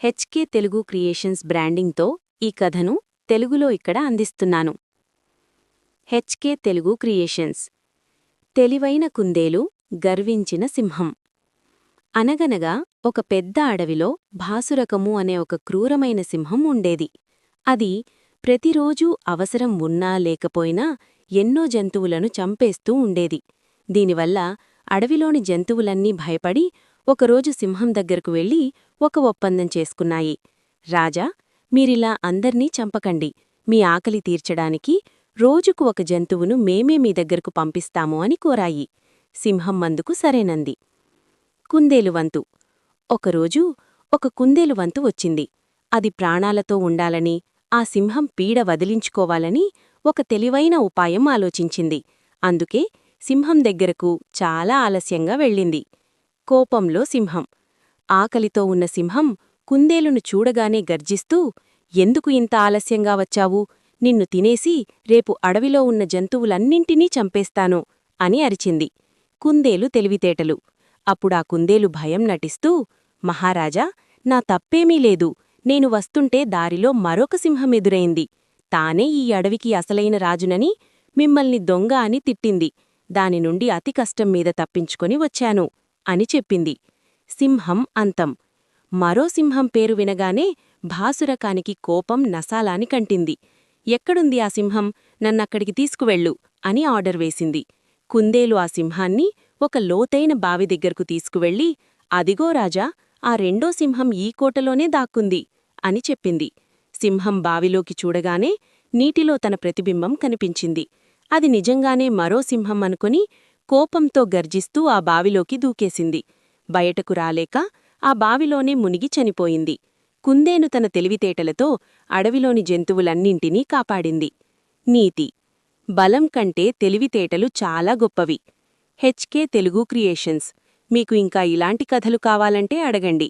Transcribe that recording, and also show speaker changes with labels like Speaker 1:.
Speaker 1: HK Telugu creations బ్రాండింగ్తో ఈ కథను తెలుగులో ఇక్కడ అందిస్తున్నాను. HK Telugu creations. తెలివైన కుందేలు, గర్వించిన సింహం. అనగనగా ఒక పెద్ద అడవిలో భాసురకము అనే ఒక క్రూరమైన సింహం ఉండేది. అది ప్రతిరోజూ అవసరం ఉన్నా లేకపోయినా ఎన్నో జంతువులను చంపేస్తూ ఉండేది. దీనివల్ల అడవిలోని జంతువులన్నీ భయపడి ఒకరోజు సింహం దగ్గరకు వెళ్లి ఒక ఒప్పందం చేసుకున్నాయి. రాజా, మీరిలా అందర్నీ చంపకండి. మీ ఆకలి తీర్చడానికి రోజుకు ఒక జంతువును మేమే మీ దగ్గరకు పంపిస్తాము అని కోరాయి. సింహం మందుకు సరేనంది. కుందేలువంతు. ఒకరోజు ఒక కుందేలువంతు వచ్చింది. అది ప్రాణాలతో ఉండాలని, ఆ సింహం పీడ వదిలించుకోవాలని ఒక తెలివైన ఉపాయం ఆలోచించింది. అందుకే సింహం దగ్గరకు చాలా ఆలస్యంగా వెళ్ళింది. కోపంలో సింహం. ఆకలితో ఉన్న సింహం కుందేలును చూడగానే గర్జిస్తూ, ఎందుకు ఇంత ఆలస్యంగా వచ్చావు? నిన్ను తినేసి రేపు అడవిలో ఉన్న జంతువులన్నింటినీ చంపేస్తాను అని అరిచింది. కుందేలు తెలివితేటలు. అప్పుడా కుందేలు భయం నటిస్తూ, మహారాజా, నా తప్పేమీ లేదు. నేను వస్తుంటే దారిలో మరొక సింహం ఎదురైంది. తానే ఈ అడవికి అసలైన రాజునని, మిమ్మల్ని దొంగ అని తిట్టింది. దానినుండి అతి కష్టం మీద తప్పించుకొని వచ్చాను అని చెప్పింది. సింహం అంతం. మరో సింహం పేరు వినగానే భాసురకానికి కోపం నసాలాని కంటింది. ఎక్కడుంది ఆ సింహం? నన్నక్కడికి తీసుకువెళ్ళు అని ఆర్డర్ వేసింది. కుందేలు ఆ సింహాన్ని ఒక లోతైన బావి దగ్గరకు తీసుకువెళ్ళి, అదిగో రాజా, ఆ రెండో సింహం ఈ కోటలోనే దాక్కుంది అని చెప్పింది. సింహం బావిలోకి చూడగానే నీటిలో తన ప్రతిబింబం కనిపించింది. అది నిజంగానే మరో సింహం అనుకుని కోపంతో గర్జిస్తూ ఆ బావిలోకి దూకేసింది. బయటకు రాలేక ఆ బావిలోనే మునిగి చనిపోయింది. కుందేలు తన తెలివితేటలతో అడవిలోని జంతువులన్నింటినీ కాపాడింది. నీతి. బలం కంటే తెలివితేటలు చాలా గొప్పవి. HK Telugu creations. మీకు ఇంకా ఇలాంటి కథలు కావాలంటే అడగండి.